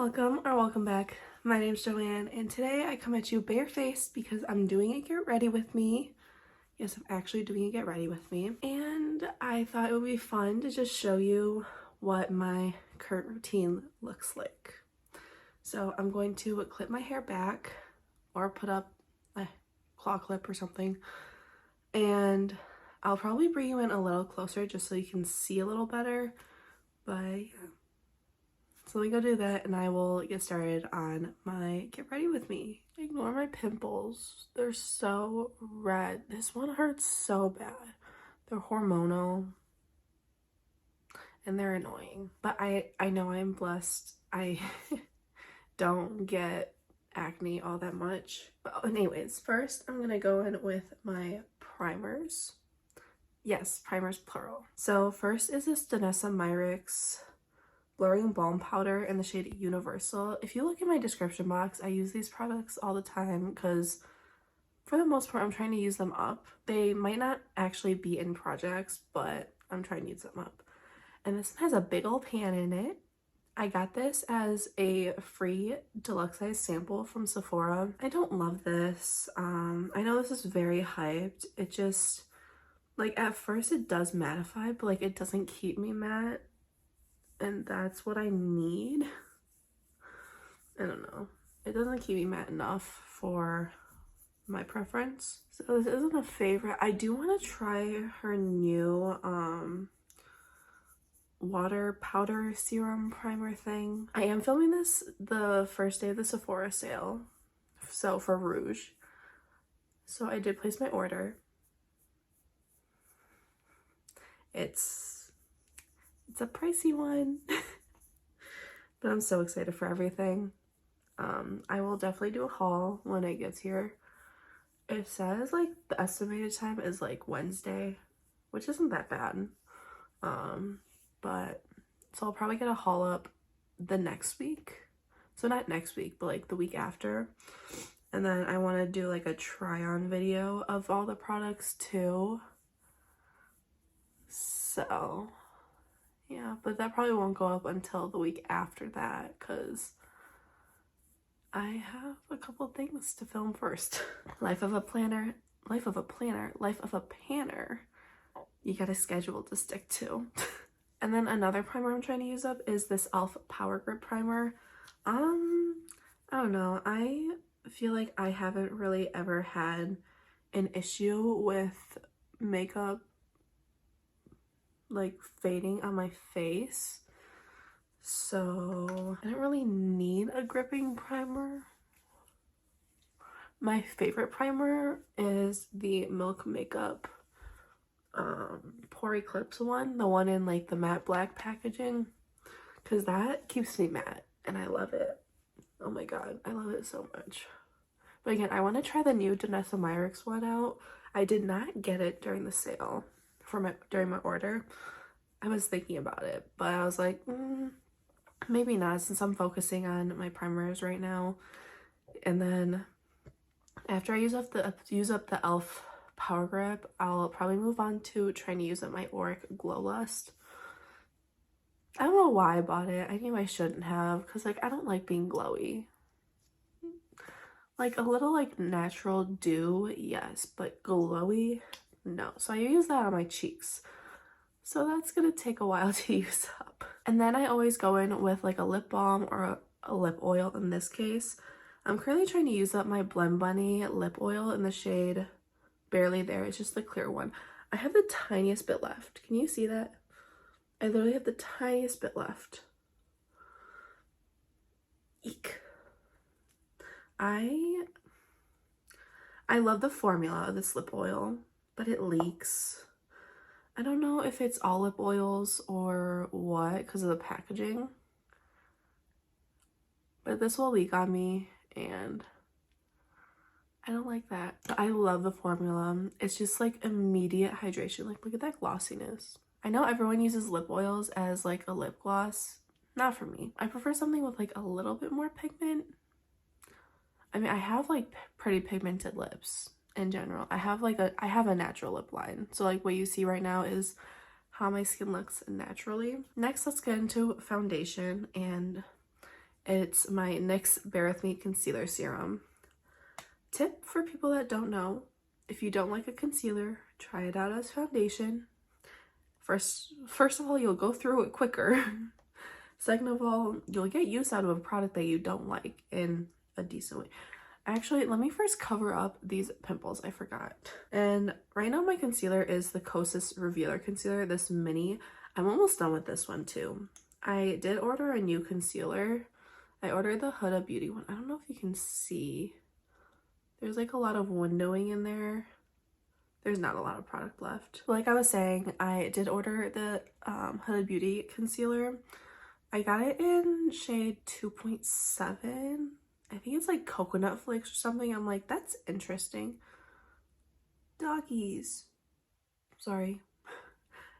Welcome or welcome back. My name's Joanne and today I come at you barefaced because I'm doing a get ready with me. Yes, I'm actually doing a get ready with me. And I thought it would be fun to just show you what my current routine looks like. So I'm going to clip my hair back or put up a claw clip or something. And I'll probably bring you in a little closer just so you can see a little better. But yeah. So let me go do that and I will get started on my get ready with me. Ignore my pimples. They're so red. This one hurts so bad. They're hormonal and they're annoying. But I know I'm blessed. I don't get acne all that much. But anyways, first I'm gonna go in with my primers. Yes, primers plural. So first is this Danessa Myricks Blurring Balm Powder in the shade Universal. If you look in my description box, I use these products all the time because for the most part I'm trying to use them up. They might not actually be in projects, but I'm trying to use them up. And this one has a big old pan in it. I got this as a free deluxe size sample from Sephora. I don't love this. I know this is very hyped. It just, like, at first it does mattify, but like it doesn't keep me matte. And that's what I need. I don't know. It doesn't keep me matte enough for my preference. So this isn't a favorite. I do want to try her new water powder serum primer thing. I am filming this the first day of the Sephora sale. So for Rouge. So I did place my order. It's a pricey one, but I'm so excited for everything. I will definitely do a haul when it gets here. It says like the estimated time is like Wednesday, which isn't that bad. But so I'll probably get a haul up the next week. So not next week, but like the week after. And then I want to do like a try on video of all the products too. So yeah, but that probably won't go up until the week after that because I have a couple things to film first. Life of a planner, life of a planner, life of a panner. You got a schedule to stick to. And then another primer I'm trying to use up is this e.l.f. Power Grip Primer. I don't know. I feel like I haven't really ever had an issue with makeup like fading on my face, so I don't really need a gripping primer. My favorite primer is the Milk Makeup Pore Eclipse one, the one in like the matte black packaging, because that keeps me matte and I love it. Oh my god, I love it so much. But again, I want to try the new Danessa Myricks one out. I did not get it during the sale during my order. I was thinking about it, but I was like, maybe not since I'm focusing on my primers right now. And then after I use up the e.l.f. Power Grip, I'll probably move on to trying to use up my Auric Glow Lust. I don't know why I bought it. I knew I shouldn't have because like I don't like being glowy. Like a little like natural dew, yes, but glowy, no. So I use that on my cheeks. So that's gonna take a while to use up. And then I always go in with like a lip balm or a lip oil in this case. I'm currently trying to use up my Blend Bunny lip oil in the shade Barely There. It's just the clear one. I have the tiniest bit left. Can you see that? I literally have the tiniest bit left. Eek. I love the formula of this lip oil, but it leaks. I don't know if it's all lip oils or what because of the packaging, but this will leak on me and I don't like that. But I love the formula. It's just like immediate hydration. Like look at that glossiness. I know everyone uses lip oils as like a lip gloss. Not for me. I prefer something with like a little bit more pigment. I mean, I have like pretty pigmented lips in general. I have a natural lip line. So like what you see right now is how my skin looks naturally. Next, let's get into foundation. And It's my NYX Bare With Me Concealer Serum. Tip for people that don't know, if you don't like a concealer, try it out as foundation. First of all, you'll go through it quicker. Second of all, you'll get use out of a product that you don't like in a decent way. Actually, let me first cover up these pimples. I forgot. And right now my concealer is the Kosas Revealer Concealer, this mini. I'm almost done with this one too. I did order a new concealer. I ordered the Huda Beauty one. I don't know if you can see. There's like a lot of windowing in there. There's not a lot of product left. Like I was saying, I did order the Huda Beauty concealer. I got it in shade 2.7. I think it's like coconut flakes or something. I'm like, that's interesting. Doggies. Sorry.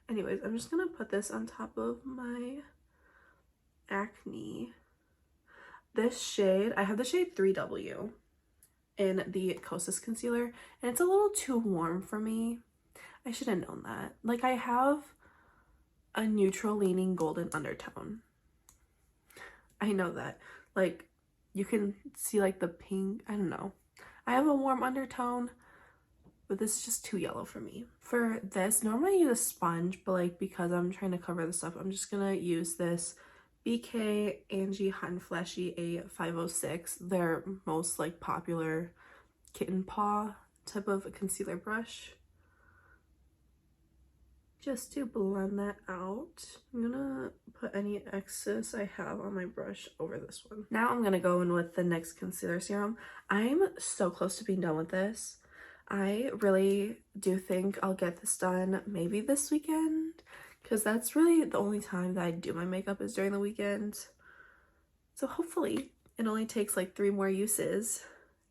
Anyways, I'm just gonna put this on top of my acne. This shade, I have the shade 3W in the Kosas concealer, and it's a little too warm for me. I should have known that. Like, I have a neutral leaning golden undertone. I know that. Like, you can see like the pink, I don't know. I have a warm undertone, but this is just too yellow for me. For this, normally I use a sponge, but like because I'm trying to cover this up, I'm just gonna use this BK Angie Hot and Fleshy A506, their most like popular kitten paw type of concealer brush, just to blend that out. I'm gonna put any excess I have on my brush over this one. Now I'm gonna go in with the NYX concealer serum. I'm so close to being done with this. I really do think I'll get this done maybe this weekend, because that's really the only time that I do my makeup is during the weekend. So hopefully it only takes like 3 more uses,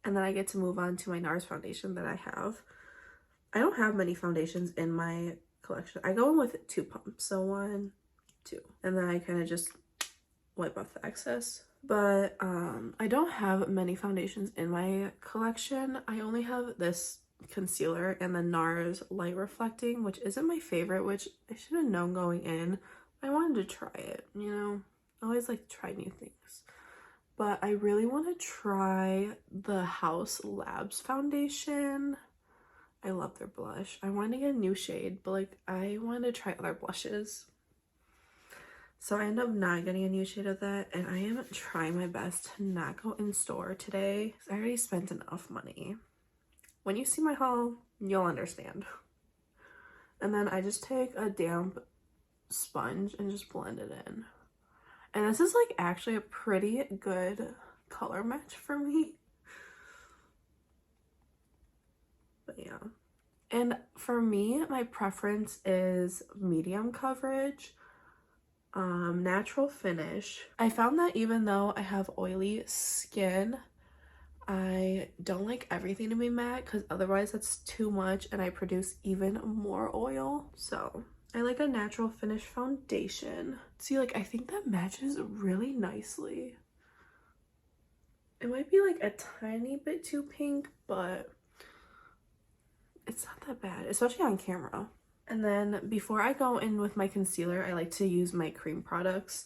and then I get to move on to my NARS foundation that I have. I don't have many foundations in my collection. I go in with 2 pumps, so 1, 2, and then I kind of just wipe off the excess. But I don't have many foundations in my collection. I only have this concealer and the NARS Light Reflecting, which isn't my favorite, which I should have known going in. I wanted to try it, you know. I always like to try new things. But I really want to try the House Labs foundation. I love their blush. I wanted to get a new shade, but like I wanted to try other blushes. So I end up not getting a new shade of that, and I am trying my best to not go in store today because I already spent enough money. When you see my haul, you'll understand. And then I just take a damp sponge and just blend it in. And this is like actually a pretty good color match for me. But yeah. And for me, my preference is medium coverage, natural finish. I found that even though I have oily skin, I don't like everything to be matte because otherwise that's too much and I produce even more oil. So I like a natural finish foundation. See, like I think that matches really nicely. It might be like a tiny bit too pink, but it's not that bad, especially on camera. And then before I go in with my concealer, I like to use my cream products.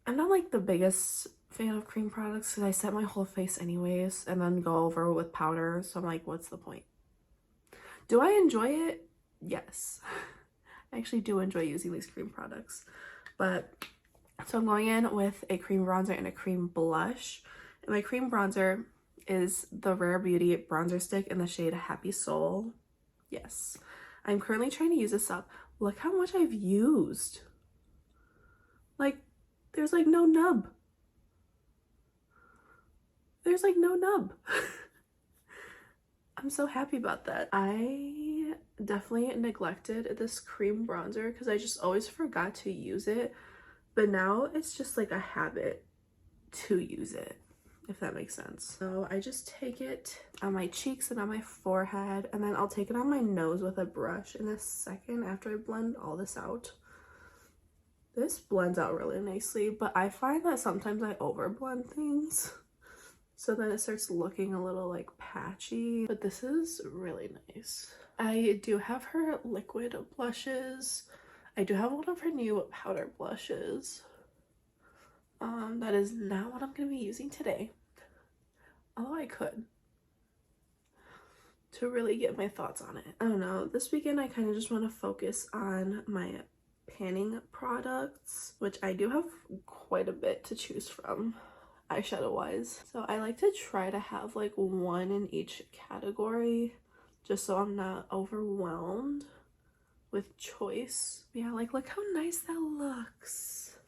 I'm not like the biggest fan of cream products because I set my whole face anyways and then go over with powder, so I'm like, what's the point? Do I enjoy it? Yes. I actually do enjoy using these cream products. But so I'm going in with a cream bronzer and a cream blush. And my cream bronzer is the Rare Beauty bronzer stick in the shade Happy Soul. Yes. I'm currently trying to use this up. Look how much I've used. Like, there's like no nub. There's like no nub. I'm so happy about that. I definitely neglected this cream bronzer because I just always forgot to use it. But now it's just like a habit to use it, if that makes sense. So I just take it on my cheeks and on my forehead, and then I'll take it on my nose with a brush in a second after I blend all this out. This blends out really nicely, but I find that sometimes I overblend things. So then it starts looking a little like patchy, but this is really nice. I do have her liquid blushes. I do have one of her new powder blushes. That is not what I'm going to be using today. Although I could. To really get my thoughts on it. I don't know. This weekend I kind of just want to focus on my panning products, which I do have quite a bit to choose from eyeshadow wise. So I like to try to have like one in each category just so I'm not overwhelmed with choice. Yeah, like look how nice that looks.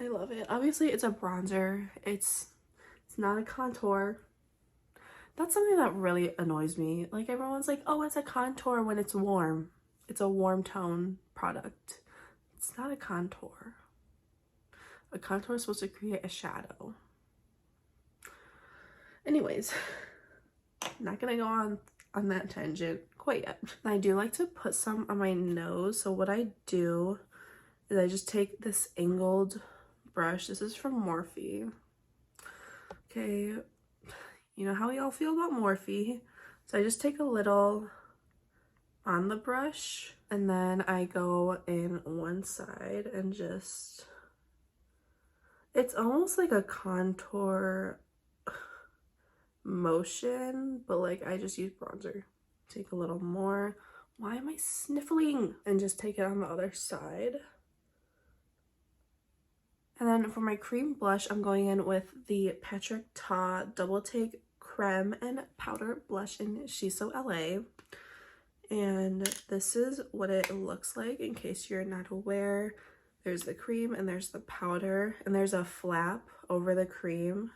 I love it. Obviously it's a bronzer. It's not a contour. That's something that really annoys me. Like everyone's like, oh, it's a contour when it's warm. It's a warm tone product. It's not a contour. A contour is supposed to create a shadow. Anyways, not gonna go on that tangent quite yet. I do like to put some on my nose. So what I do is I just take this angled brush. This is from Morphe. Okay, you know how we all feel about Morphe. So I just take a little on the brush and then I go in one side and just, it's almost like a contour motion, but like I just use bronzer. Take a little more. Why am I sniffling? And just take it on the other side. And then for my cream blush, I'm going in with the Patrick Ta Double Take Creme and Powder Blush in She's So LA. And this is what it looks like in case you're not aware. There's the cream and there's the powder, and there's a flap over the cream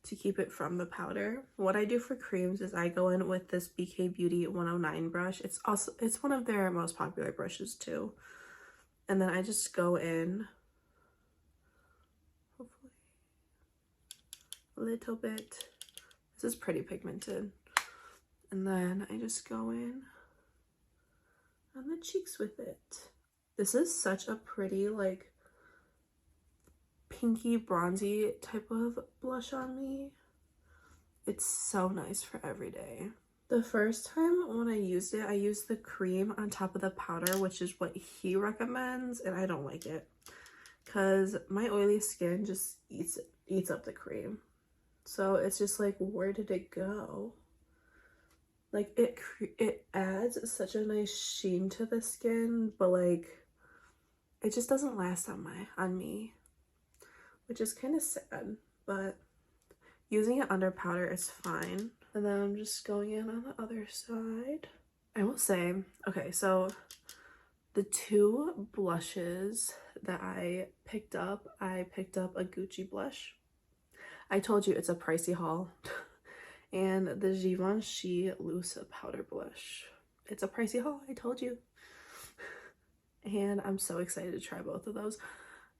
to keep it from the powder. What I do for creams is I go in with this BK Beauty 109 brush. It's one of their most popular brushes too. And then I just go in, hopefully, a little bit. This is pretty pigmented. And then I just go in on the cheeks with it. This is such a pretty, like, pinky bronzy type of blush on me. It's so nice for every day. The first time when I used it, I used the cream on top of the powder, which is what he recommends, and I don't like it because my oily skin just eats up the cream. So it's just like, where did it go? Like it adds such a nice sheen to the skin, but like it just doesn't last on me, which is kind of sad, but using it under powder is fine. And then I'm just going in on the other side. I will say, okay, so the two blushes that I picked up a Gucci blush. I told you it's a pricey haul. And the Givenchy loose powder blush. It's a pricey haul, I told you. And I'm so excited to try both of those.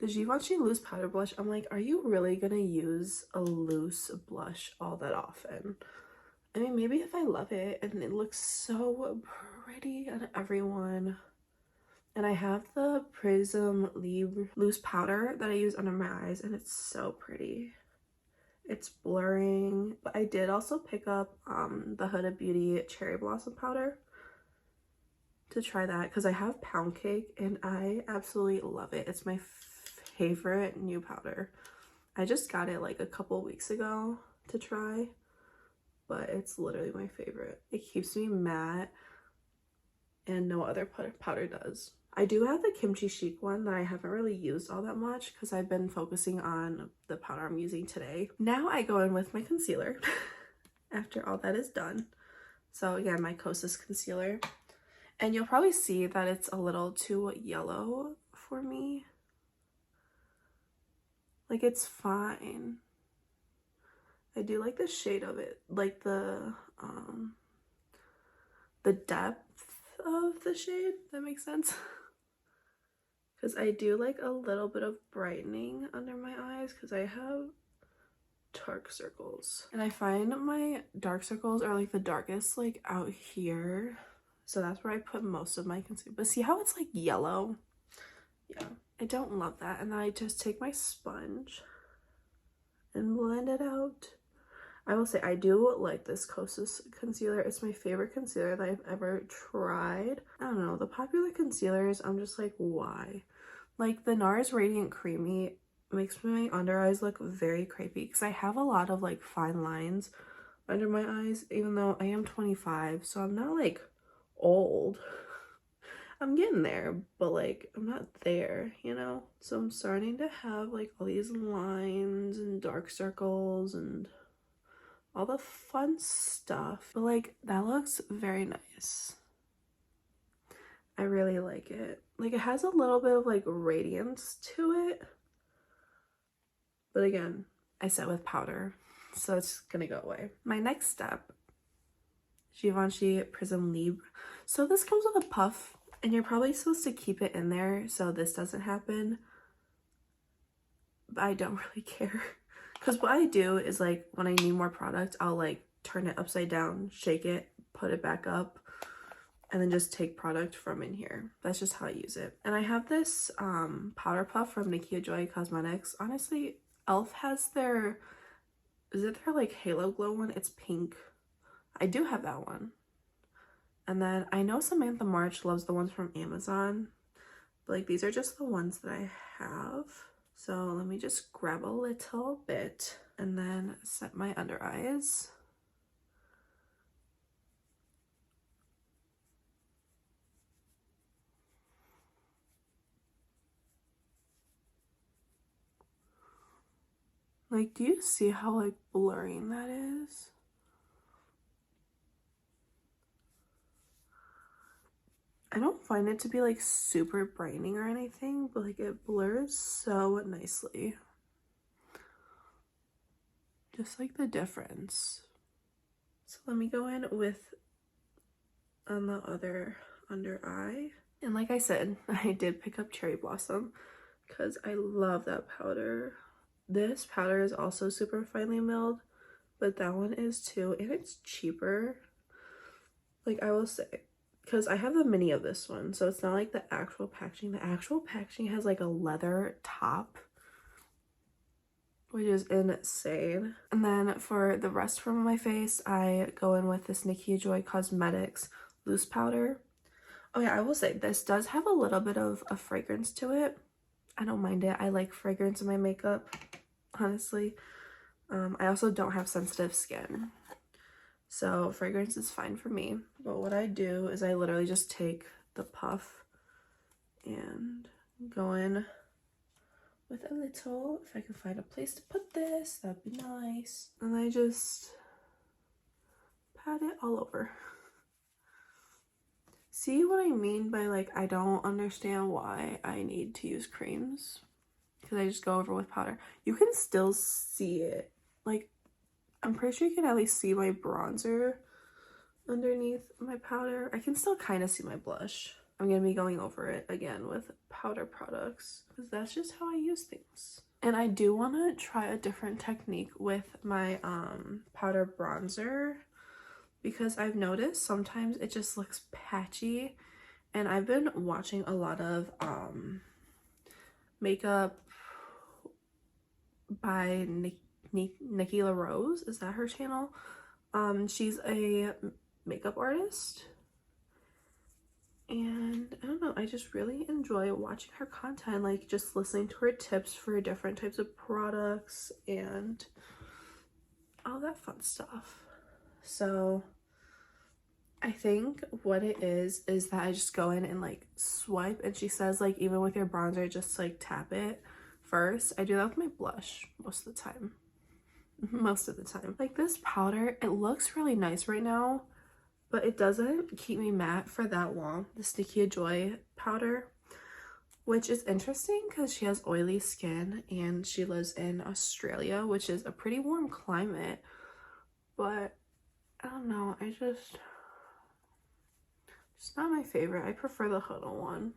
The Givenchy loose powder blush, I'm like, are you really gonna use a loose blush all that often? I mean, maybe if I love it and it looks so pretty on everyone. And I have the Prisme Libre loose powder that I use under my eyes, and it's so pretty. It's blurring, but I did also pick up the Huda Beauty Cherry Blossom powder to try that because I have Pound Cake and I absolutely love it. It's my favorite new powder. I just got it like a couple weeks ago to try, but it's literally my favorite. It keeps me matte and no other powder does. I do have the Kimchi Chic one that I haven't really used all that much because I've been focusing on the powder I'm using today. Now I go in with my concealer after all that is done. So again, my Kosas concealer. And you'll probably see that it's a little too yellow for me. Like, it's fine. I do like the shade of it, like the depth of the shade. That makes sense. Because I do like a little bit of brightening under my eyes because I have dark circles. And I find my dark circles are like the darkest like out here. So that's where I put most of my concealer. But see how it's like yellow? Yeah, I don't love that. And then I just take my sponge and blend it out. I will say I do like this Kosas concealer. It's my favorite concealer that I've ever tried. I don't know, the popular concealers, I'm just like, why? Like the NARS Radiant Creamy makes my under eyes look very crepey because I have a lot of like fine lines under my eyes, even though I am 25, so I'm not like old. I'm getting there, but like I'm not there, you know? So I'm starting to have like all these lines and dark circles and all the fun stuff. But like that looks very nice. I really like it. Like it has a little bit of like radiance to it. But again, I set with powder, so it's gonna go away. My next step, Givenchy Prisme Libre. So this comes with a puff, and you're probably supposed to keep it in there so this doesn't happen. But I don't really care. Because what I do is like when I need more product, I'll like turn it upside down, shake it, put it back up, and then just take product from in here. That's just how I use it. And I have this powder puff from Nikkia Joy Cosmetics. Honestly, e.l.f. has their, is it their like Halo Glow one? It's pink. I do have that one. And then I know Samantha March loves the ones from Amazon. But like these are just the ones that I have. So let me just grab a little bit and then set my under eyes. Like, do you see how like blurring that is? I don't find it to be like super brightening or anything, but like it blurs so nicely. Just like the difference. So let me go in with on the other under eye. And like I said, I did pick up Cherry Blossom because I love that powder. This powder is also super finely milled, but that one is too, and it's cheaper. Like I will say, because I have the mini of this one, so it's not like the actual packaging. The actual packaging has like a leather top, which is insane. And then for the rest from my face, I go in with this Nikkia Joy Cosmetics loose powder. Oh yeah, I will say this does have a little bit of a fragrance to it. I don't mind it. I like fragrance in my makeup, honestly. I also don't have sensitive skin, so fragrance is fine for me. But what I do is I literally just take the puff and go in with a little, if I can find a place to put this, that'd be nice. And I just pat it all over. See what I mean by like, I don't understand why I need to use creams, because I just go over with powder. You can still see it. Like, I'm pretty sure you can at least see my bronzer underneath my powder. I can still kind of see my blush. I'm gonna be going over it again with powder products because that's just how I use things. And I do want to try a different technique with my powder bronzer, because I've noticed sometimes it just looks patchy, and I've been watching a lot of makeup by Nikkia Rose. Is that her channel? She's a makeup artist, and I don't know, I just really enjoy watching her content, like just listening to her tips for different types of products and all that fun stuff. So I think what it is that I just go in and like swipe, and she says like even with your bronzer just like tap it first. I do that with my blush most of the time. Like this powder, it looks really nice right now, but it doesn't keep me matte for that long. This Nikkia Joy powder, which is interesting because she has oily skin and she lives in Australia, which is a pretty warm climate. But I don't know, it's not my favorite. I prefer the Huda one.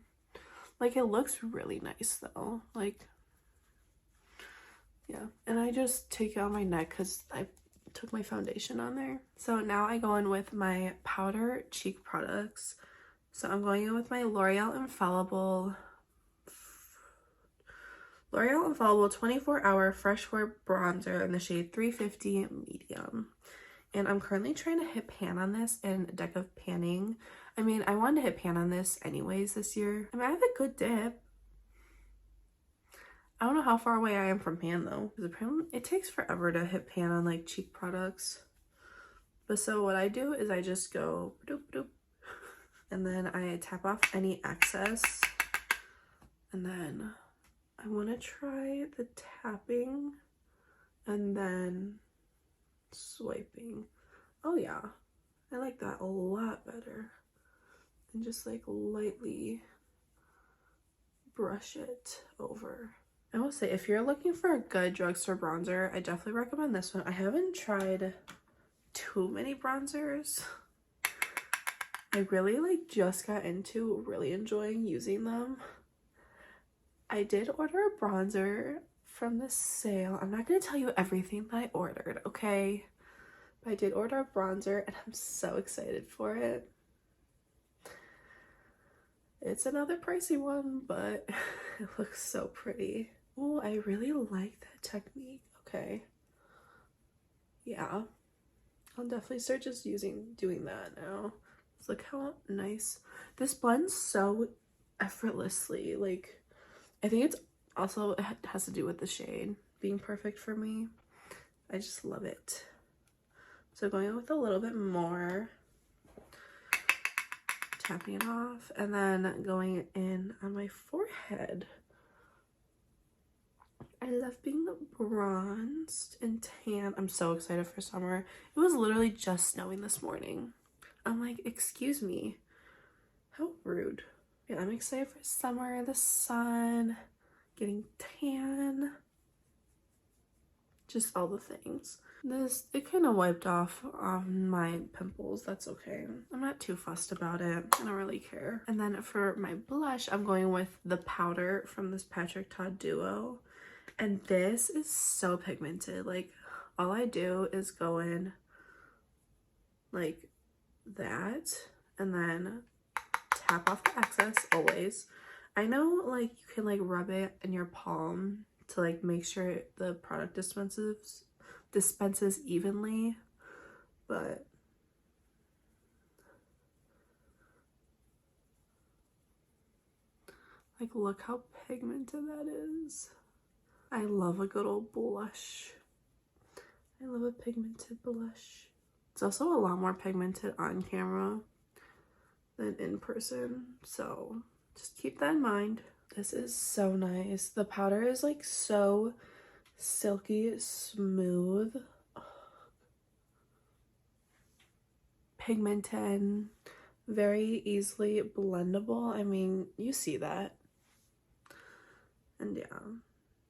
Like it looks really nice though. Like, yeah. And I just take it on my neck because I took my foundation on there. So now I go in with my powder cheek products. So I'm going in with my L'Oreal Infallible 24-hour fresh wear bronzer in the shade 350 medium. And I'm currently trying to hit pan on this in Deck of Panning. I mean, I wanted to hit pan on this anyways this year. I mean, I have a good dip. I don't know how far away I am from pan though, because apparently it takes forever to hit pan on like cheek products. But so what I do is I just go doop doop, and then I tap off any excess, and then I want to try the tapping and then swiping. Oh yeah, I like that a lot better. And just like lightly brush it over. I will say, if you're looking for a good drugstore bronzer, I definitely recommend this one. I haven't tried too many bronzers. I really like just got into really enjoying using them. I did order a bronzer from the sale. I'm not going to tell you everything that I ordered, okay? But I did order a bronzer and I'm so excited for it. It's another pricey one, but it looks so pretty. Oh, I really like that technique. Okay. Yeah. I'll definitely start just doing that now. Just look how nice. This blends so effortlessly. Like, I think it's also, it has to do with the shade being perfect for me. I just love it. So going in with a little bit more. Tapping it off, and then going in on my forehead. I love being bronzed and tan. I'm so excited for summer. It was literally just snowing this morning. I'm like, excuse me, how rude. Yeah, I'm excited for summer, the sun, getting tan, just all the things. It kind of wiped off my pimples. That's okay. I'm not too fussed about it. I don't really care. And then for my blush, I'm going with the powder from this Patrick Todd duo. And this is so pigmented. Like, all I do is go in like that and then tap off the excess always. I know like you can like rub it in your palm to like make sure the product dispenses evenly, but like look how pigmented that is. I love a good old blush. I love a pigmented blush. It's also a lot more pigmented on camera than in person, so just keep that in mind. This is so nice. The powder is like so silky smooth, pigmented, very easily blendable. I mean, you see that. And yeah,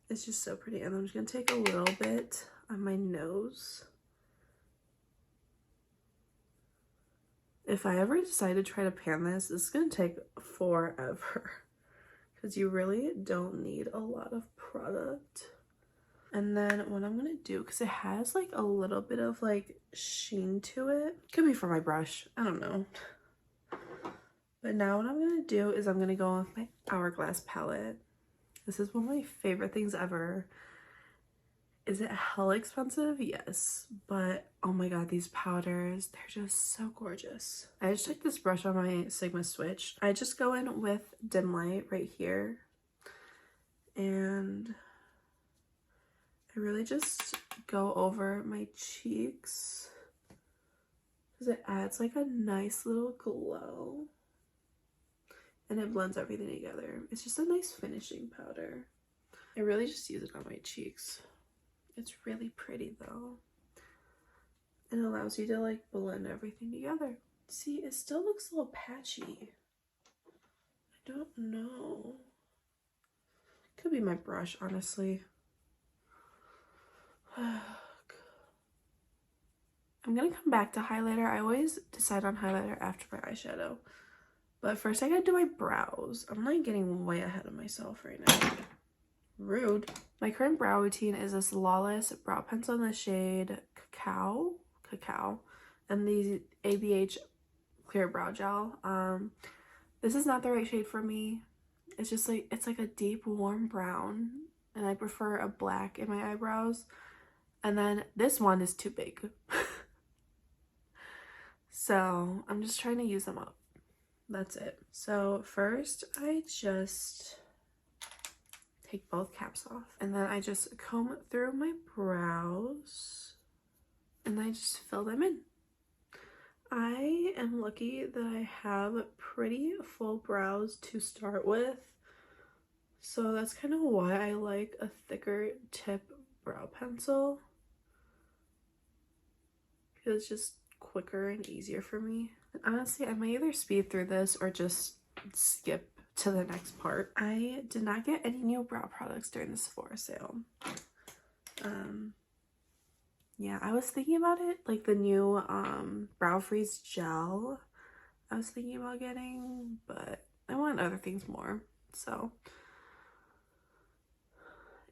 it's just so pretty. And I'm just gonna take a little bit on my nose. If I ever decide to try to pan this, it's gonna take forever because you really don't need a lot of product. And then what I'm gonna do, because it has like a little bit of like sheen to it, could be for my brush, I don't know. But now what I'm gonna do is I'm gonna go with my Hourglass palette. This is one of my favorite things ever. Is it hella expensive? Yes, but oh my god, these powders, they're just so gorgeous. I just took this brush on my Sigma Switch. I just go in with dim light right here, and I really just go over my cheeks because it adds like a nice little glow and it blends everything together. It's just a nice finishing powder. I really just use it on my cheeks. It's really pretty though. It allows you to like blend everything together. See, it still looks a little patchy. I don't know. Could be my brush, honestly. I'm gonna come back to highlighter. I always decide on highlighter after my eyeshadow. But first I gotta do my brows. I'm like getting way ahead of myself right now. Rude. My current brow routine is this Lawless brow pencil in the shade Cacao. And the ABH clear brow gel. This is not the right shade for me. It's just like, it's like a deep warm brown. And I prefer a black in my eyebrows. And then this one is too big. So I'm just trying to use them up. That's it. So first I just take both caps off. And then I just comb through my brows and I just fill them in. I am lucky that I have pretty full brows to start with. So that's kind of why I like a thicker tip brow pencil. Because it's just quicker and easier for me. And honestly, I might either speed through this or just skip to the next part. I did not get any new brow products during the Sephora sale. Yeah, I was thinking about it, like the new Brow Freeze gel I was thinking about getting, but I want other things more, so.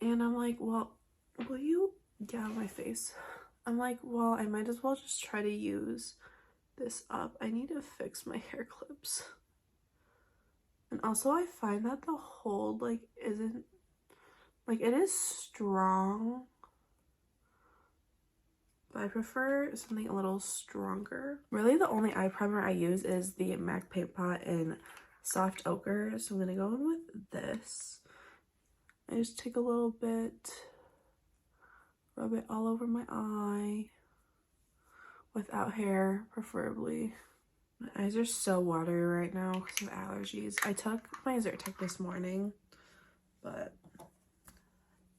And I'm like, well, will you get out of my face? I'm like, well, I might as well just try to use this up. I need to fix my hair clips. And also I find that the hold like isn't, like it is strong, but I prefer something a little stronger. Really the only eye primer I use is the MAC Paint Pot in Soft Ochre, so I'm gonna go in with this. I just take a little bit, rub it all over my eye, without hair preferably. My eyes are so watery right now because of allergies. I took my Zyrtec this morning, but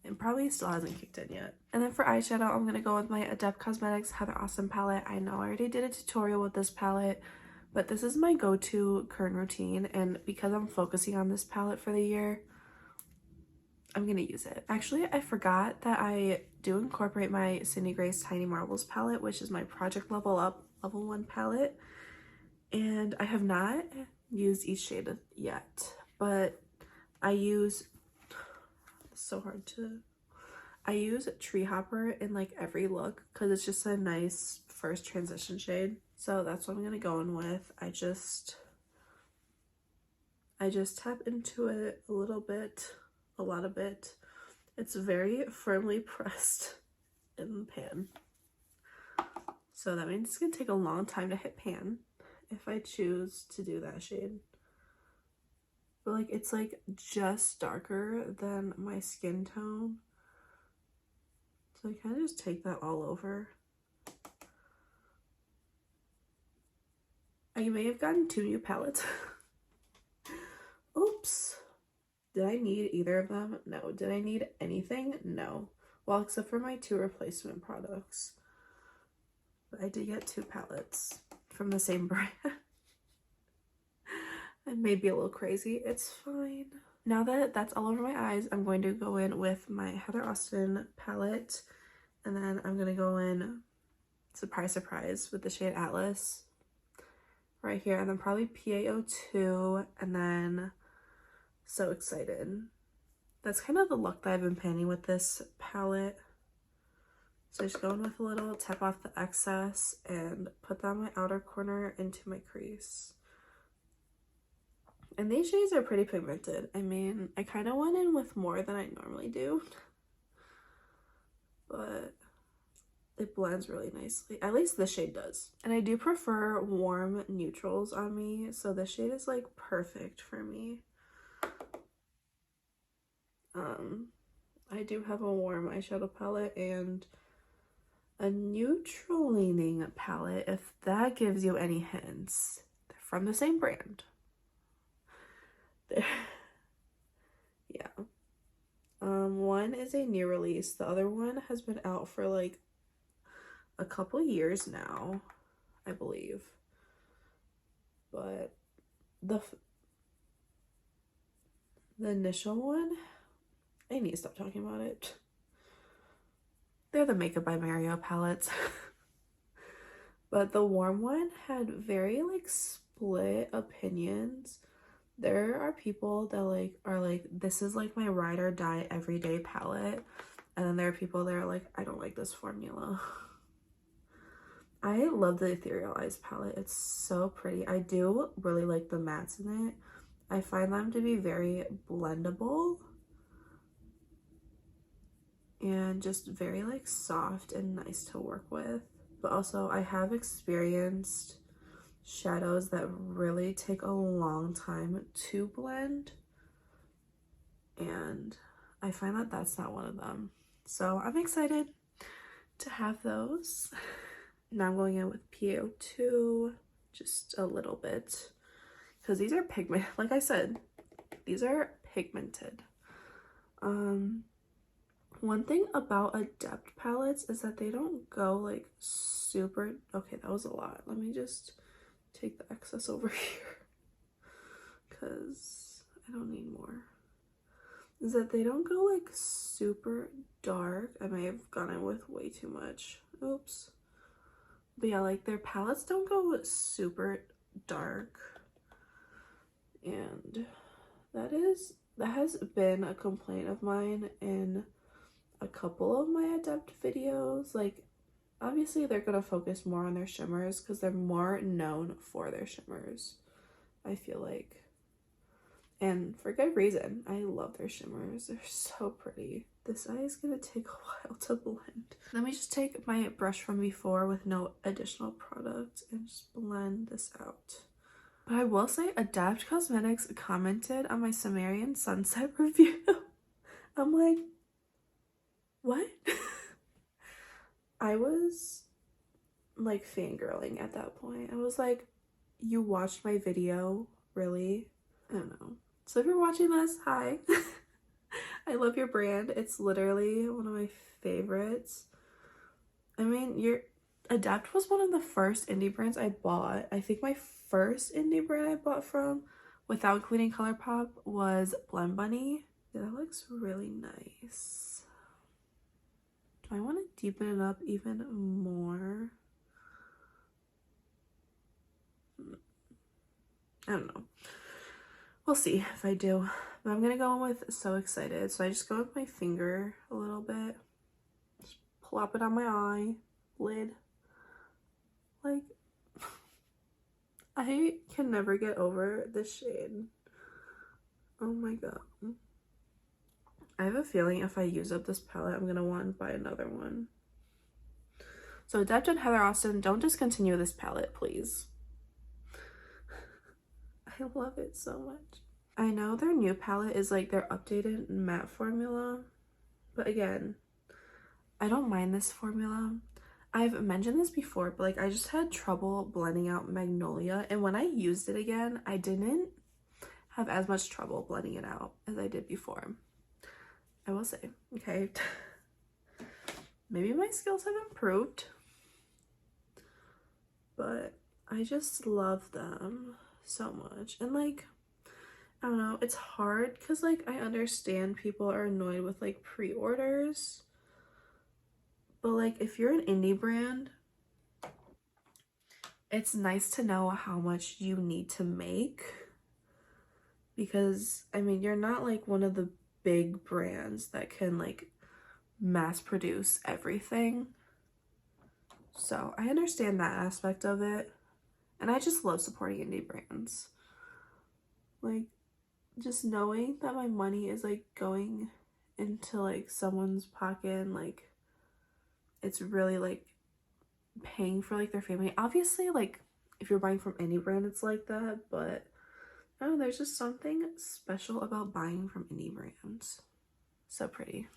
it probably still hasn't kicked in yet. And then for eyeshadow, I'm going to go with my Adept Cosmetics Heather Austin palette. I know I already did a tutorial with this palette, but this is my go-to current routine. And because I'm focusing on this palette for the year, I'm going to use it. Actually, I forgot that I do incorporate my Cindy Grace Tiny Marbles palette, which is my Project Level Up Level 1 palette. And I have not used each shade yet, but I use... so hard to, I use Treehopper in like every look because it's just a nice first transition shade. So that's what I'm gonna go in with. I just tap into it a little bit, a lot of it. It's very firmly pressed in the pan, so that means it's gonna take a long time to hit pan if I choose to do that shade. But like it's like just darker than my skin tone, so I kind of just take that all over. I may have gotten 2 new palettes. Oops. Did I need either of them? No. Did I need anything? No. Well, except for my 2 replacement products. But I did get 2 palettes from the same brand. I may be a little crazy. It's fine. Now that that's all over my eyes, I'm going to go in with my Heather Austin palette. And then I'm going to go in, surprise, surprise, with the shade Atlas right here. And then probably PaO2. And then So Excited. That's kind of the look that I've been panning with this palette. So just go in with a little, tap off the excess, and put that on my outer corner into my crease. And these shades are pretty pigmented. I mean, I kind of went in with more than I normally do, but it blends really nicely. At least this shade does. And I do prefer warm neutrals on me, so this shade is like perfect for me. I do have a warm eyeshadow palette and a neutral leaning palette, if that gives you any hints. They're from the same brand. Yeah. One is a new release. The other one has been out for like a couple years now, I believe. But the initial one, I need to stop talking about it. They're the Makeup by Mario palettes. But the warm one had very like split opinions. There are people that are like, this is like my ride or die everyday palette. And then there are people that are like, I don't like this formula. I love the Ethereal Eyes palette. It's so pretty. I do really like the mattes in it. I find them to be very blendable. And just very like soft and nice to work with. But also I have experienced shadows that really take a long time to blend, and I find that that's not one of them. So I'm excited to have those. Now I'm going in with PA02, just a little bit, because these are pigment, like I said, these are pigmented. One thing about Adept palettes is that they don't go like super, okay, that was a lot. Let me just take the excess over here because I don't need more. Is that they don't go like super dark. I may have gone in with way too much. Oops. But yeah, like their palettes don't go super dark. And that has been a complaint of mine in a couple of my Adept videos. Like, obviously they're gonna focus more on their shimmers because they're more known for their shimmers, I feel like. And for good reason. I love their shimmers. They're so pretty. This eye is gonna take a while to blend. Let me just take my brush from before with no additional product and just blend this out. But I will say Adapt Cosmetics commented on my Sumerian Sunset review. I'm like, what? I was like fangirling at that point. I was like, you watched my video? Really? I don't know. So if you're watching this, hi. I love your brand. It's literally one of my favorites. I mean, Adapt was one of the first indie brands I bought. I think my first indie brand I bought from, without including ColourPop, was Blend Bunny. Yeah, that looks really nice. Do I want to deepen it up even more? I don't know. We'll see if I do. But I'm gonna go in with So Excited. So I just go with my finger a little bit. Just plop it on my eye lid. Like, I can never get over this shade. Oh my god. I have a feeling if I use up this palette, I'm gonna want to buy another one. So Adept and Heather Austin, don't discontinue this palette, please. I love it so much. I know their new palette is like their updated matte formula, but again, I don't mind this formula. I've mentioned this before, but like I just had trouble blending out Magnolia, and when I used it again, I didn't have as much trouble blending it out as I did before. I will say, okay, maybe my skills have improved, but I just love them so much. And like, I don't know, it's hard because like I understand people are annoyed with like pre-orders, but like if you're an indie brand, it's nice to know how much you need to make, because I mean, you're not like one of the big brands that can like mass produce everything. So I understand that aspect of it, and I just love supporting indie brands. Like, just knowing that my money is like going into like someone's pocket, and like it's really like paying for like their family. Obviously, like if you're buying from any brand, it's like that, but I don't know, there's just something special about buying from indie brands. So pretty.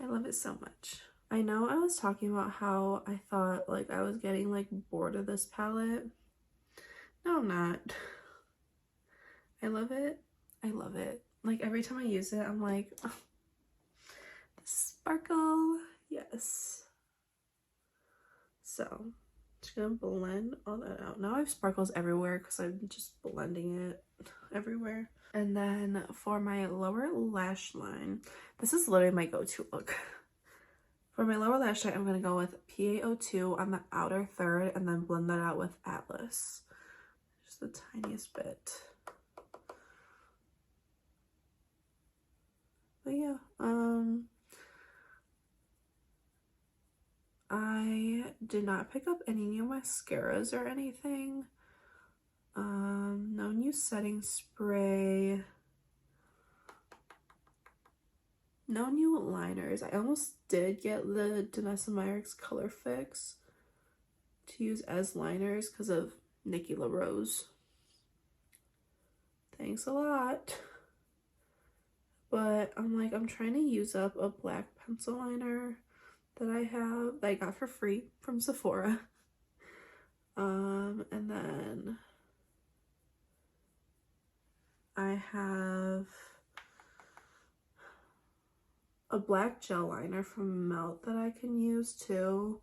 I love it so much. I know I was talking about how I thought like I was getting like bored of this palette. No, I'm not. I love it. I love it. Like every time I use it, I'm like, oh, the sparkle. Yes. So just gonna blend all that out. Now I have sparkles everywhere because I'm just blending it everywhere. And then for my lower lash line, this is literally my go-to look. For my lower lash line, I'm gonna go with PA02 on the outer third and then blend that out with Atlas. Just the tiniest bit. But yeah, I did not pick up any new mascaras or anything. No new setting spray. No new liners. I almost did get the Danessa Myricks Color Fix to use as liners because of Nikkia Rose. Thanks a lot. but I'm trying to use up a black pencil liner that I got for free from Sephora. And then I have a black gel liner from Melt that I can use too.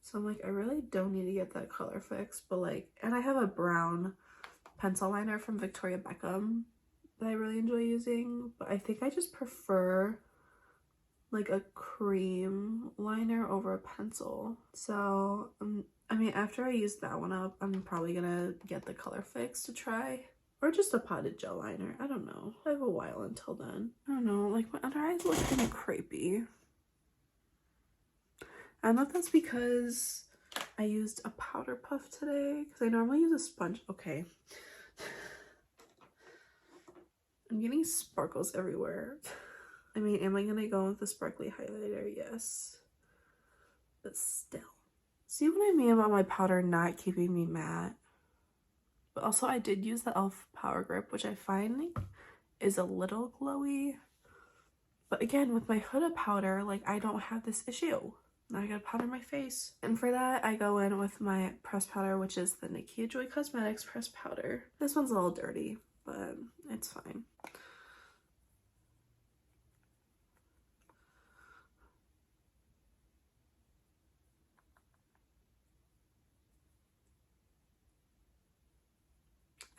So I'm like, I really don't need to get that color fixed, but like, and I have a brown pencil liner from Victoria Beckham that I really enjoy using, but I think I just prefer like a cream liner over a pencil. So I mean, after I use that one up, I'm probably gonna get the color fix to try, or just a potted gel liner. I don't know. I have a while until then. I don't know, like my under eyes look kind of crepey. I don't know if that's because I used a powder puff today, because I normally use a sponge. Okay. I'm getting sparkles everywhere. I mean, am I gonna go with the sparkly highlighter? Yes. But still. See what I mean about my powder not keeping me matte? But also I did use the e.l.f. Power Grip, which I find is a little glowy. But again, with my Huda powder, like I don't have this issue. Now I gotta powder my face. And for that, I go in with my pressed powder, which is the Nikkia Joy Cosmetics pressed powder. This one's a little dirty, but it's fine.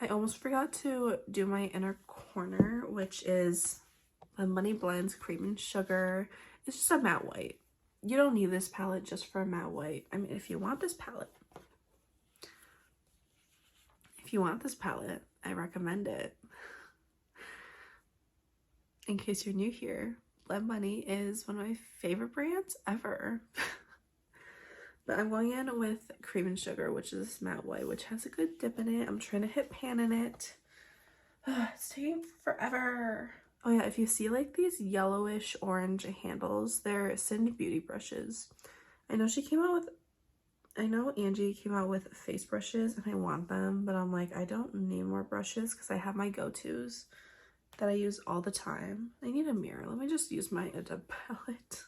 I almost forgot to do my inner corner, which is the Money Blends Cream and Sugar. It's just a matte white. You don't need this palette just for a matte white. I mean, if you want this palette, I recommend it. In case you're new here, Blend Money is one of my favorite brands ever. But I'm going in with Cream and Sugar, which is this matte white, which has a good dip in it. I'm trying to hit pan in it. It's taking forever. Oh yeah, if you see like these yellowish orange handles, they're Cindy Beauty brushes. I know Angie came out with face brushes and I want them, but I'm like, I don't need more brushes because I have my go-tos that I use all the time. I need a mirror. Let me just use my Adobe palette.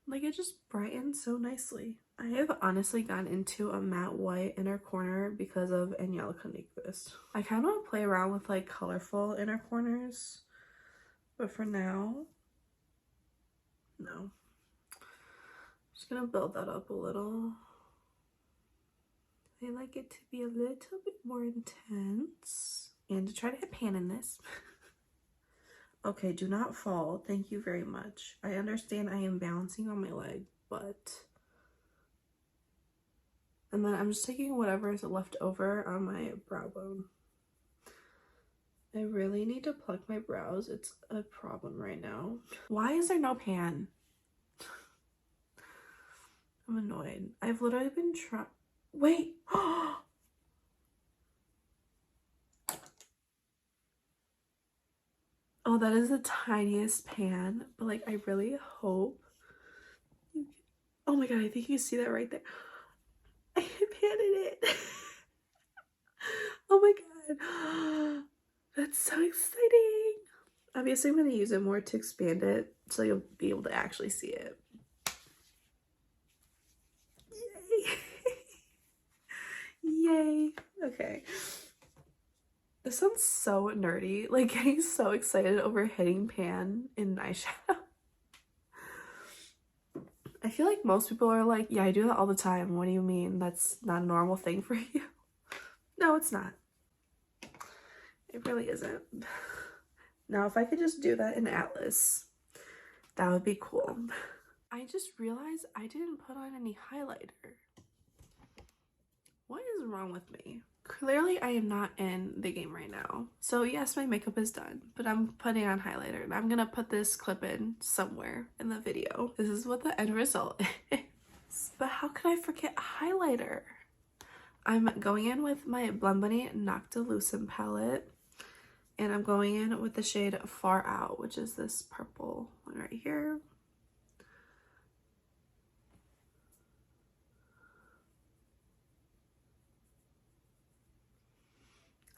Like, it just brightens so nicely. I have honestly gone into a matte white inner corner because of Angelica Nyquist. I kind of want to play around with like colorful inner corners, but for now, no. I'm just gonna build that up a little. I like it to be a little bit more intense and to try to hit pan in this. Okay, do not fall. Thank you very much. I understand I am balancing on my leg, but... And then I'm just taking whatever is left over on my brow bone. I really need to pluck my brows. It's a problem right now. Why is there no pan? I'm annoyed. I've literally been trying... Wait! Oh, that is the tiniest pan, but like I really hope oh my god, I think you see that right there. I panted it. Oh my god. That's so exciting. Obviously I'm going to use it more to expand it so you'll be able to actually see it. Yay. Yay. Okay. This sounds so nerdy, like getting so excited over hitting pan in eyeshadow. I feel like most people are like, yeah, I do that all the time. What do you mean? That's not a normal thing for you? No, it's not. It really isn't. Now, if I could just do that in Atlas, that would be cool. I just realized I didn't put on any highlighter. What is wrong with me? Clearly, I am not in the game right now. So yes, my makeup is done, but I'm putting on highlighter and I'm gonna put this clip in somewhere in the video. This is what the end result is. But how could I forget highlighter? I'm going in with my Blend Bunny Noctilucent palette and I'm going in with the shade Far Out, which is this purple one right here.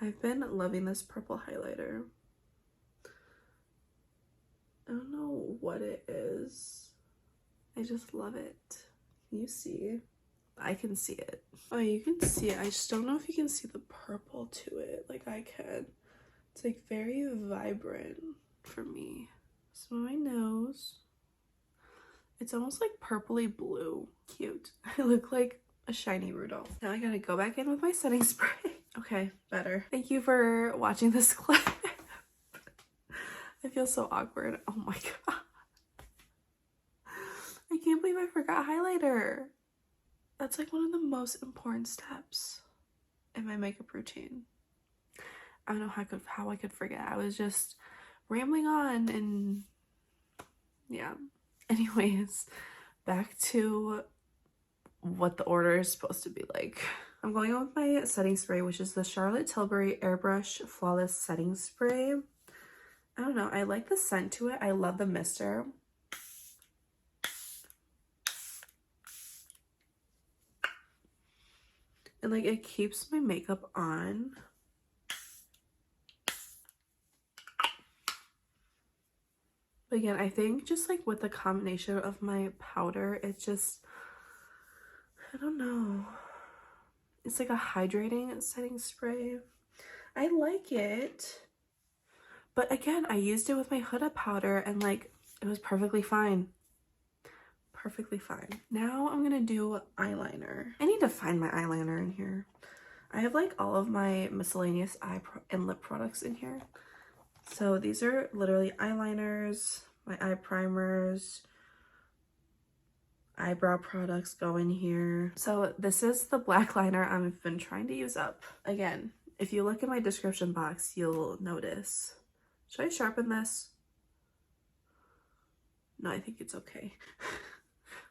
I've been loving this purple highlighter. I don't know what it is. I just love it. Can you see? I can see it. Oh, you can see it. I just don't know if you can see the purple to it like I can. It's like very vibrant for me. So my nose. It's almost like purpley blue. Cute. I look like a shiny Rudolph. Now I gotta go back in with my setting spray. Okay, better. Thank you for watching this clip. I feel so awkward. Oh my god. I can't believe I forgot highlighter. That's like one of the most important steps in my makeup routine. I don't know how I could forget. I was just rambling on and yeah. Anyways, back to what the order is supposed to be like. I'm going on with my setting spray, which is the Charlotte Tilbury Airbrush Flawless Setting Spray. I don't know. I like the scent to it. I love the mister. And like it keeps my makeup on. But again, I think just like with the combination of my powder, it just, I don't know. It's like a hydrating setting spray. I like it. But again, I used it with my Huda powder and like it was perfectly fine. Perfectly fine. Now I'm gonna do eyeliner. I need to find my eyeliner in here. I have like all of my miscellaneous eye and lip products in here. So these are literally eyeliners, my eye primers, eyebrow products go in here. So this is the black liner I've been trying to use up. Again, if you look in my description box, you'll notice. Should I sharpen this? No, I think it's okay.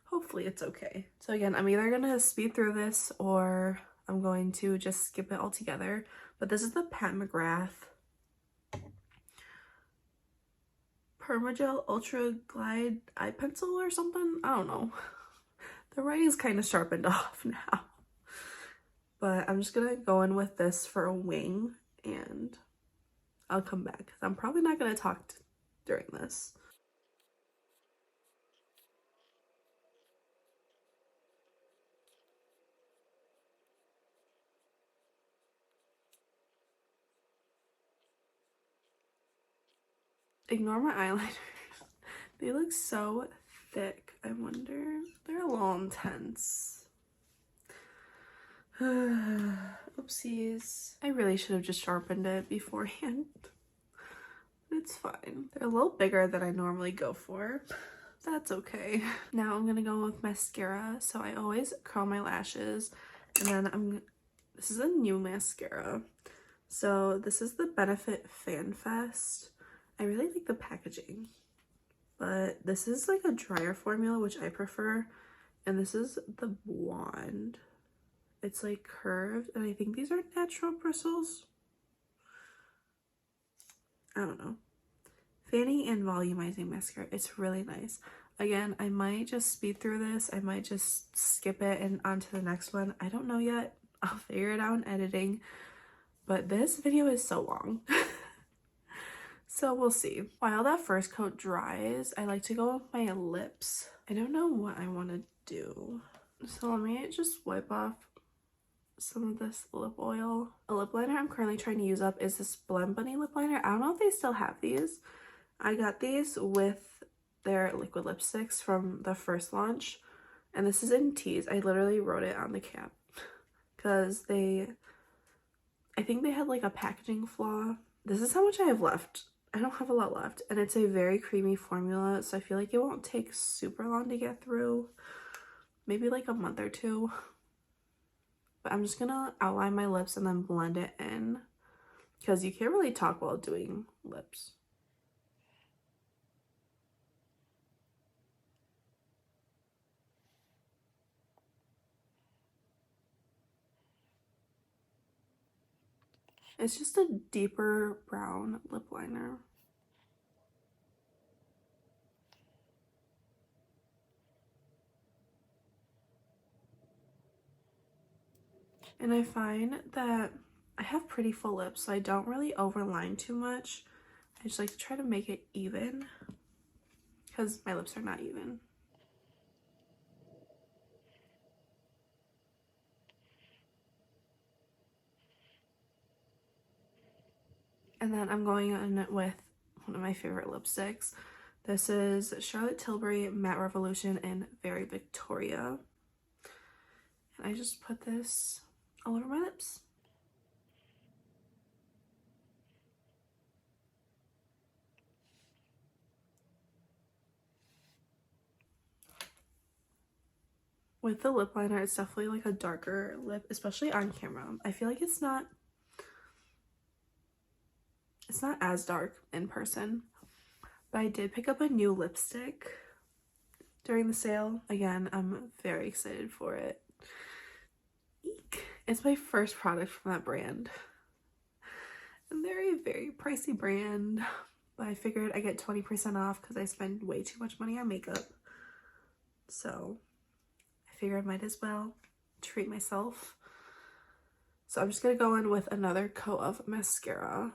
Hopefully it's okay. So again, I'm either gonna speed through this or I'm going to just skip it altogether. But this is the Pat McGrath Permagel Ultra Glide Eye Pencil or something. I don't know. The writing's kind of sharpened off now. But I'm just gonna go in with this for a wing and I'll come back because I'm probably not gonna talk during this. Ignore my eyeliners. They look so thick. I wonder. They're a little intense. Oopsies. I really should have just sharpened it beforehand. It's fine. They're a little bigger than I normally go for. That's okay. Now I'm gonna go with mascara. So I always curl my lashes and then this is a new mascara. So this is the Benefit Fan Fest. I really like the packaging, but this is like a drier formula, which I prefer. And this is the wand. It's like curved, and I think these are natural bristles. I don't know. Fanning and volumizing mascara. It's really nice. Again, I might just speed through this. I might just skip it and on to the next one. I don't know yet. I'll figure it out in editing. But this video is so long. So we'll see. While that first coat dries, I like to go with my lips. I don't know what I want to do. So let me just wipe off some of this lip oil. A lip liner I'm currently trying to use up is this Blend Bunny lip liner. I don't know if they still have these. I got these with their liquid lipsticks from the first launch. And this is in Tease. I literally wrote it on the cap. Because I think they had like a packaging flaw. This is how much I have left. I don't have a lot left. And it's a very creamy formula. So I feel like it won't take super long to get through. Maybe like a month or two. But I'm just gonna outline my lips and then blend it in. Because you can't really talk while doing lips. It's just a deeper brown lip liner. And I find that I have pretty full lips, so I don't really overline too much. I just like to try to make it even because my lips are not even. And then I'm going in with one of my favorite lipsticks. This is Charlotte Tilbury Matte Revolution in Very Victoria. And I just put this all over my lips. With the lip liner, it's definitely like a darker lip, especially on camera. I feel like it's not as dark in person. But I did pick up a new lipstick during the sale. Again, I'm very excited for it. Eek. It's my first product from that brand. And they're a very pricey brand, but I figured I get 20% off because I spend way too much money on makeup. So I figured I might as well treat myself. So I'm just gonna go in with another coat of mascara.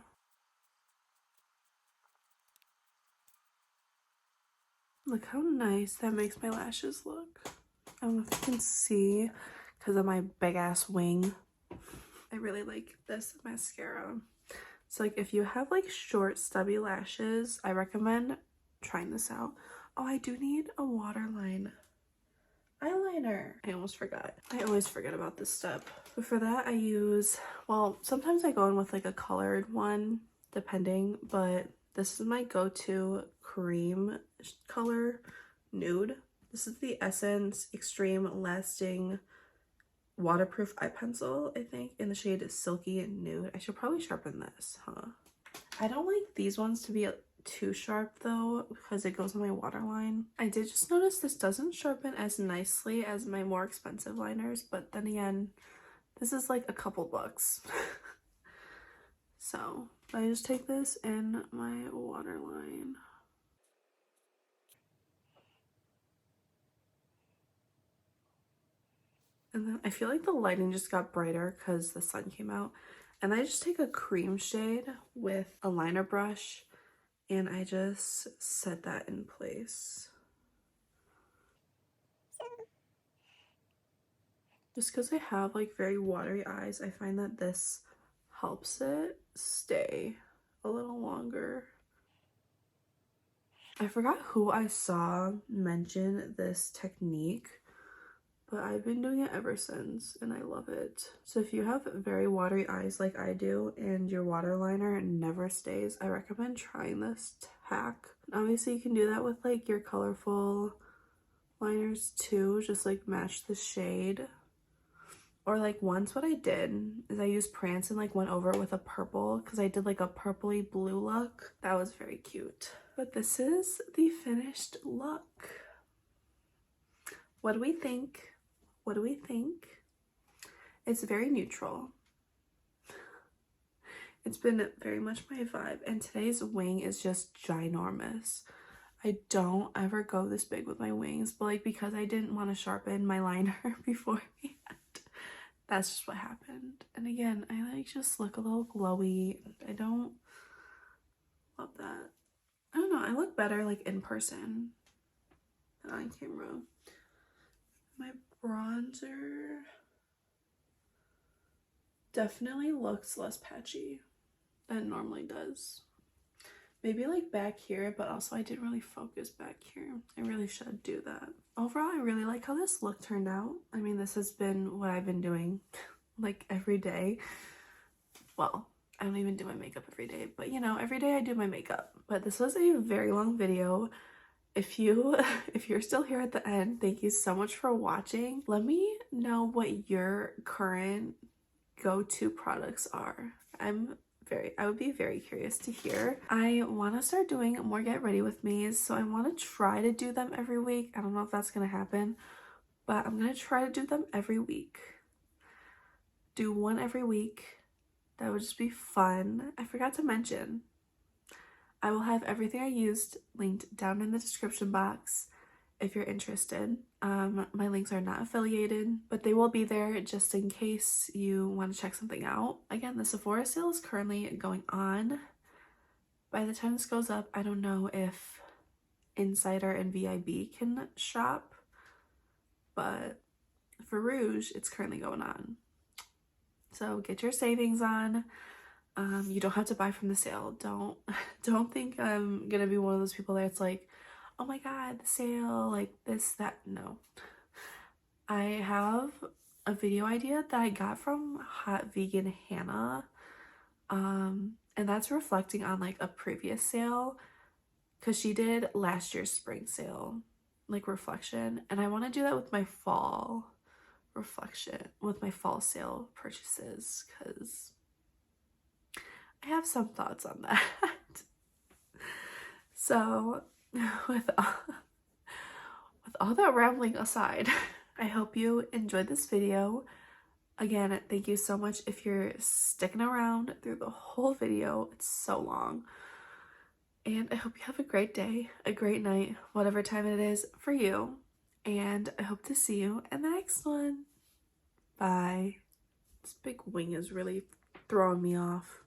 Look how nice that makes my lashes look. I don't know if you can see because of my big ass wing. I really like this mascara. So like if you have like short stubby lashes, I recommend trying this out. Oh, I do need a waterline eyeliner. I almost forgot. I always forget about this step. But for that I use, well, sometimes I go in with like a colored one depending, but this is my go-to cream color, nude. This is the Essence Extreme Lasting Waterproof Eye Pencil, I think, in the shade Silky Nude. I should probably sharpen this, huh? I don't like these ones to be too sharp though, because it goes on my waterline. I did just notice this doesn't sharpen as nicely as my more expensive liners, but then again, this is like a couple bucks. So I just take this in my waterline. And then I feel like the lighting just got brighter because the sun came out. And I just take a cream shade with a liner brush and I just set that in place. Just because I have like very watery eyes, I find that this helps it stay a little longer. I forgot who I saw mention this technique, but I've been doing it ever since and I love it. So if you have very watery eyes like I do and your waterliner never stays, I recommend trying this hack. Obviously you can do that with like your colorful liners too, just like match the shade. Or like once what I did is I used Prance and like went over it with a purple because I did like a purpley blue look. That was very cute. But this is the finished look. What do we think? What do we think? It's very neutral. It's been very much my vibe, and today's wing is just ginormous. I don't ever go this big with my wings, but like because I didn't want to sharpen my liner beforehand, that's just what happened. And again, I like just look a little glowy. I don't love that. I don't know, I look better like in person than on camera. My bronzer definitely looks less patchy than it normally does. Maybe like back here, but also I didn't really focus back here. I really should do that. Overall, I really like how this look turned out. I mean, this has been what I've been doing like every day. Well, I don't even do my makeup every day, but you know, every day I do my makeup. But this was a very long video. If you're still here at the end, thank you so much for watching. Let me know what your current go-to products are. I would be very curious to hear. I want to start doing more get ready with me's, so I want to try to do them every week. I don't know if that's gonna happen, but I'm gonna try to do them every week. Do one every week. That would just be fun. I forgot to mention, I will have everything I used linked down in the description box. if you're interested. My links are not affiliated, but they will be there just in case you want to check something out. Again, the Sephora sale is currently going on. By the time this goes up, I don't know if Insider and VIB can shop, but for Rouge, it's currently going on. So get your savings on. You don't have to buy from the sale. Don't think I'm gonna be one of those people that's like, oh my god, the sale, like this, that. No. I have a video idea that I got from Hot Vegan Hannah. And that's reflecting on like a previous sale, because she did last year's spring sale, like reflection, and I want to do that with my fall reflection, with my fall sale purchases, because I have some thoughts on that. So with all that rambling aside, I hope you enjoyed this video. Again, thank you so much if you're sticking around through the whole video. It's so long. And I hope you have a great day, a great night, whatever time it is for you. And I hope to see you in the next one. Bye. This big wing is really throwing me off.